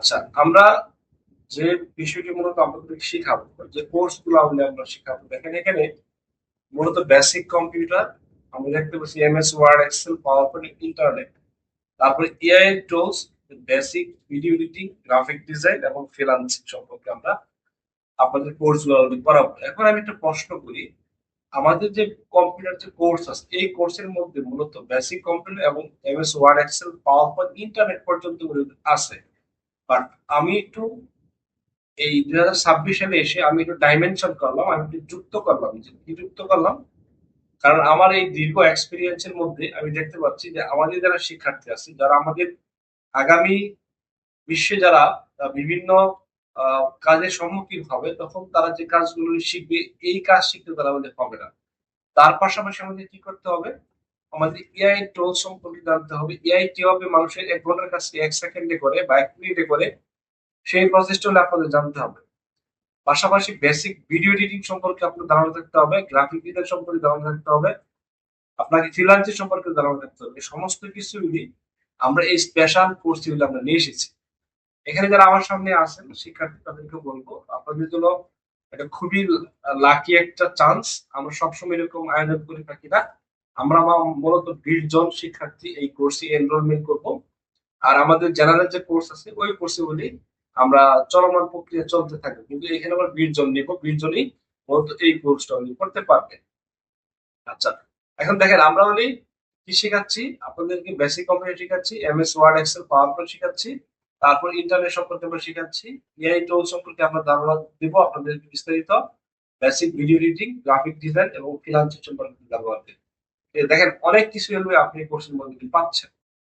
আচ্ছা, আমরা যে বিষয়টি মূলত আপনাদের শিখাবো, যে কোর্স গুলো আমরা শিখাবো, দেখেন এখানে মূলত বেসিক কম্পিউটার আমরা দেখতে পাচ্ছি, MS Word, Excel, PowerPoint, internet, তারপরে AI tools, basic video editing, graphic design এবং ফ্রিল্যান্সিং সম্পর্কে আমরা আপনাদের কোর্স গুলো করাবো। এখন আমি একটা প্রশ্ন করি, আমাদের যে কম্পিউটার যে কোর্স আছে, এই কোর্সের মধ্যে মূলত বেসিক কম্পিউটার এবং MS Word, Excel, PowerPoint, internet পর্যন্ত আছে। বাট আমি একটু এই 2026 সালে এসে আমি একটু ডাইমেনশন করলাম, আমি একটু যুক্ত করলাম। যে কি যুক্ত করলাম? কারণ আমার এই দীর্ঘ এক্সপিরিয়েন্সের মধ্যে আমি দেখতে পাচ্ছি যে আমাদের যারা শিক্ষার্থী আছে, যারা আমাদের আগামী বিশ্বে যারা বিভিন্ন কাজের সম্মুখীন হবে, তখন তারা যে কাজগুলো শিখবে, এই কাজ শিখতে তারা আমাদের হবে না। তার পাশাপাশি আমাদের কি করতে হবে? আমাদের এআই টুল সম্পর্কে জানতে হবে। এআই কিভাবে মানুষের 1 ঘন্টার কাজকে 1 সেকেন্ডে করে বা 1 মিনিটে করে, সেই প্রসেসটা হলে আপনাদের জানতে হবে। পাশাপাশি বেসিক ভিডিও এডিটিং সম্পর্কে আপনার ধারণা থাকতে হবে, গ্রাফিক ডিজাইন সম্পর্কে ধারণা থাকতে হবে, আপনাকে ফ্রিল্যান্সিং সম্পর্কে ধারণা থাকতে হবে। এই সমস্ত কিছু মিলিয়ে আমরা এই স্পেশাল কোর্সগুলো আমরা নিয়ে এসেছি। এখানে যারা আমার সামনে আছেন শিক্ষার্থী, তাদেরকে বলবো আপনাদের জন্য এটা খুবই লাকি একটা চান্স। আমরা সবসময় এরকম আয়োজন করে থাকি না। আমরা মূলত 20 জন শিক্ষার্থী এই কোর্সে এনরোলমেন্ট করব। আর আমাদের জেনারেল যে কোর্স আছে, ওই কোর্সে বলি আমরা চলমান প্রক্রিয়া চলতে থাকবে, কিন্তু এখানে আমরা 20 জন নিব। 20 জনই মূলত এই কোর্সটা উনি করতে পারবে। আচ্ছা, এখন দেখেন আমরা বলি কি শেখাচ্ছি আপনাদেরকে, বেসিক কম্পিউটার শেখাচ্ছি, MS Word, Excel, PowerPoint শেখাচ্ছি, তারপর ইন্টারনেট সম্পর্কে আমরা শেখাচ্ছি, এআই টুল সম্পর্কে আমরা ধারণা দিব আপনাদেরকে বিস্তারিত, basic video editing, graphic design এবং ফ্রিল্যান্সিং সম্পর্কে ধারণা দেব। দেখেন অনেক কিছু আপনি কোর্সের মধ্যে পাচ্ছেন।